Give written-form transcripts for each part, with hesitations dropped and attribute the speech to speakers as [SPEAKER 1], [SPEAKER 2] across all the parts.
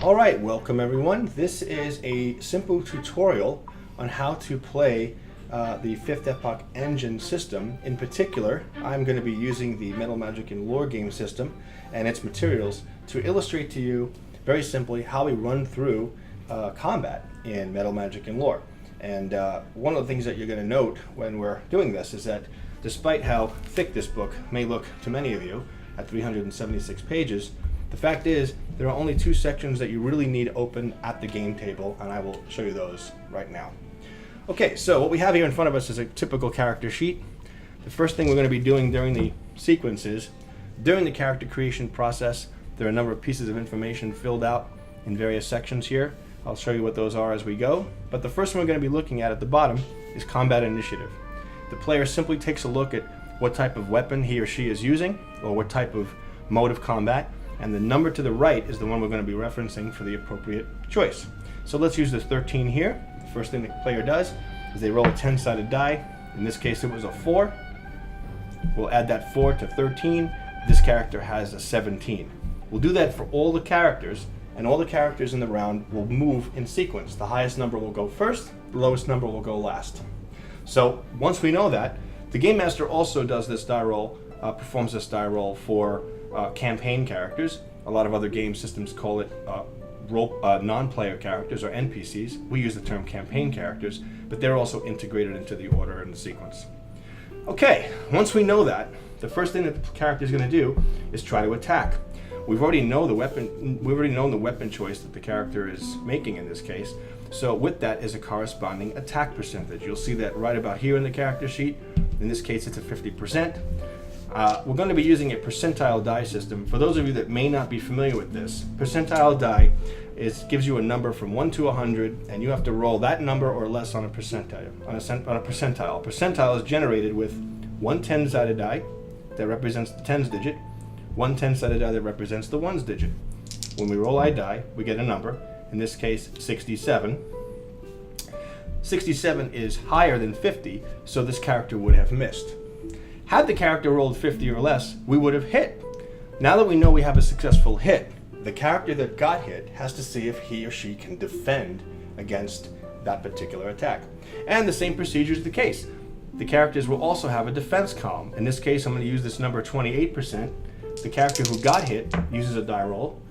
[SPEAKER 1] Alright, welcome everyone. This is a simple tutorial on how to play the 5th Epoch Engine system. In particular, I'm going to be using the Metal Magic and Lore game system and its materials to illustrate to you very simply how we run through combat in Metal Magic and Lore. And one of the things that you're going to note when we're doing this is that despite how thick this book may look to many of you at 376 pages, the fact is there are only two sections that you really need open at the game table, and I will show you those right now. Okay, so what we have here in front of us is a typical character sheet. The first thing we're going to be doing during the sequence is, during the character creation process, there are a number of pieces of information filled out in various sections here. I'll show you what those are as we go, but the first one we're going to be looking at the bottom is combat initiative. The player simply takes a look at what type of weapon he or she is using, or what type of mode of combat, and the number to the right is the one we're going to be referencing for the appropriate choice. So let's use this 13 here. The first thing the player does is they roll a 10-sided die. In this case it was a 4. We'll add that 4 to 13. This character has a 17. We'll do that for all the characters, and all the characters in the round will move in sequence. The highest number will go first, the lowest number will go last. So once we know that, the Game Master also does this die roll, performs this die roll for campaign characters. A lot of other game systems call it non-player characters or NPCs. We use the term campaign characters, but they're also integrated into the order and the sequence. Okay, once we know that, the first thing that the character is going to do is try to attack. We've already known the weapon choice that the character is making in this case. So with that is a corresponding attack percentage. You'll see that right about here in the character sheet. In this case, it's a 50%. We're going to be using a percentile die system. For those of you that may not be familiar with this, percentile die gives you a number from 1 to 100, and you have to roll that number or less on a percentile. Percentile is generated with one 10-sided die that represents the tens digit, one 10-sided die that represents the ones digit. When we roll our die, we get a number. In this case, 67. 67 is higher than 50, so this character would have missed. Had the character rolled 50 or less, we would have hit. Now that we know we have a successful hit, the character that got hit has to see if he or she can defend against that particular attack. And the same procedure is the case. The characters will also have a defense column. In this case, I'm going to use this number 28%. The character who got hit uses a die roll.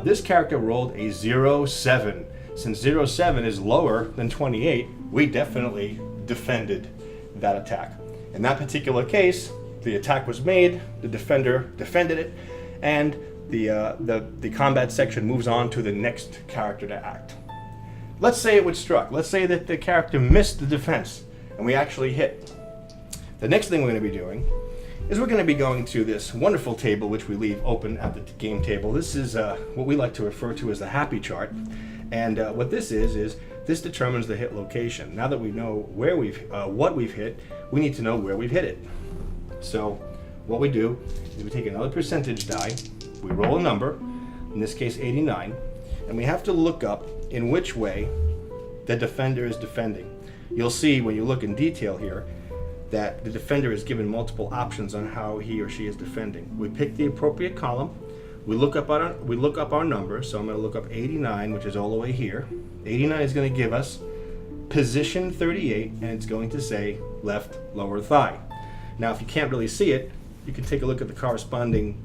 [SPEAKER 1] This character rolled a 0-7. Since 0-7 is lower than 28, we definitely defended that attack. In that particular case, the attack was made, the defender defended it, and the combat section moves on to the next character to act. Let's say it was struck. Let's say that the character missed the defense, and we actually hit. The next thing we're going to be doing is we're going to be going to this wonderful table which we leave open at the game table. This is what we like to refer to as the happy chart, and what this is this determines the hit location. Now that we know where what we've hit, we need to know where we've hit it. So what we do is we take another percentage die, we roll a number, in this case 89, and we have to look up in which way the defender is defending. You'll see when you look in detail here that the defender is given multiple options on how he or she is defending. We pick the appropriate column, we look up our number, so I'm going to look up 89, which is all the way here. 89 is going to give us position 38, and it's going to say left lower thigh. Now, if you can't really see it, you can take a look at the corresponding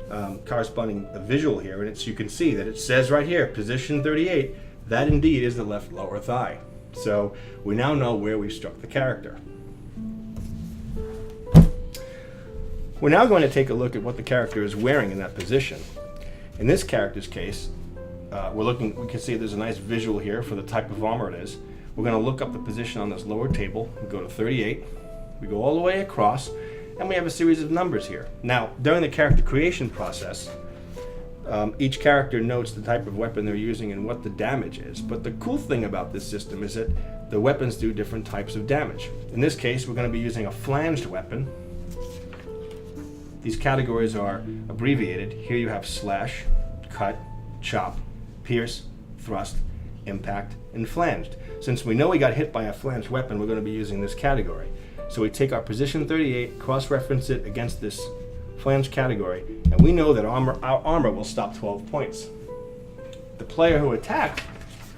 [SPEAKER 1] visual here, and you can see that it says right here, position 38. That indeed is the left lower thigh. So we now know where we've struck the character. We're now going to take a look at what the character is wearing in that position. In this character's case, we can see there's a nice visual here for the type of armor it is. We're going to look up the position on this lower table. We go to 38. We go all the way across, and we have a series of numbers here. Now, during the character creation process, each character notes the type of weapon they're using and what the damage is. But the cool thing about this system is that the weapons do different types of damage. In this case, we're going to be using a flanged weapon. These categories are abbreviated. Here you have slash, cut, chop, pierce, thrust, impact, and flanged. Since we know we got hit by a flanged weapon, we're going to be using this category. So we take our position 38, cross-reference it against this flanged category, and we know that our armor will stop 12 points. The player who attacked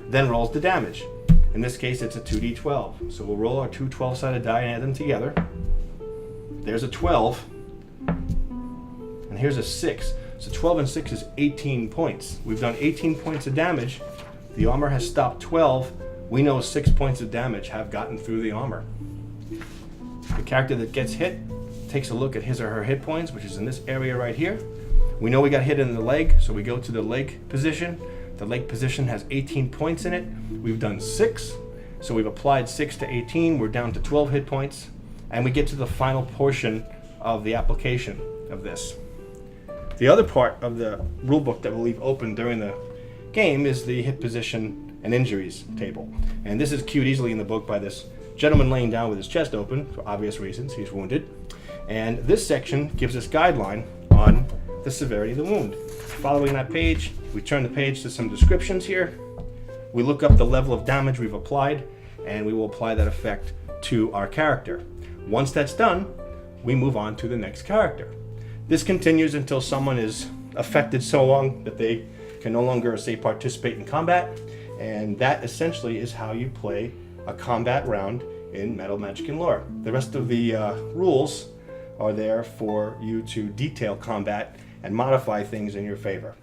[SPEAKER 1] then rolls the damage. In this case, it's a 2d12. So we'll roll our two 12-sided die and add them together. There's a 12, and here's a 6. So 12 and 6 is 18 points. We've done 18 points of damage. The armor has stopped 12. We know 6 points of damage have gotten through the armor. The character that gets hit takes a look at his or her hit points, which is in this area right here. We know we got hit in the leg, so we go to the leg position. The leg position has 18 points in it. We've done 6, so we've applied 6 to 18. We're down to 12 hit points, and we get to the final portion of the application of this. The other part of the rulebook that we'll leave open during the game is the hit position and injuries table. And this is cued easily in the book by this gentleman laying down with his chest open, for obvious reasons, he's wounded. And this section gives us guideline on the severity of the wound. Following that page, we turn the page to some descriptions here. We look up the level of damage we've applied, and we will apply that effect to our character. Once that's done, we move on to the next character. This continues until someone is affected so long that they can no longer, say, participate in combat, and that essentially is how you play a combat round in Metal, Magic, and Lore. The rest of the rules are there for you to detail combat and modify things in your favor.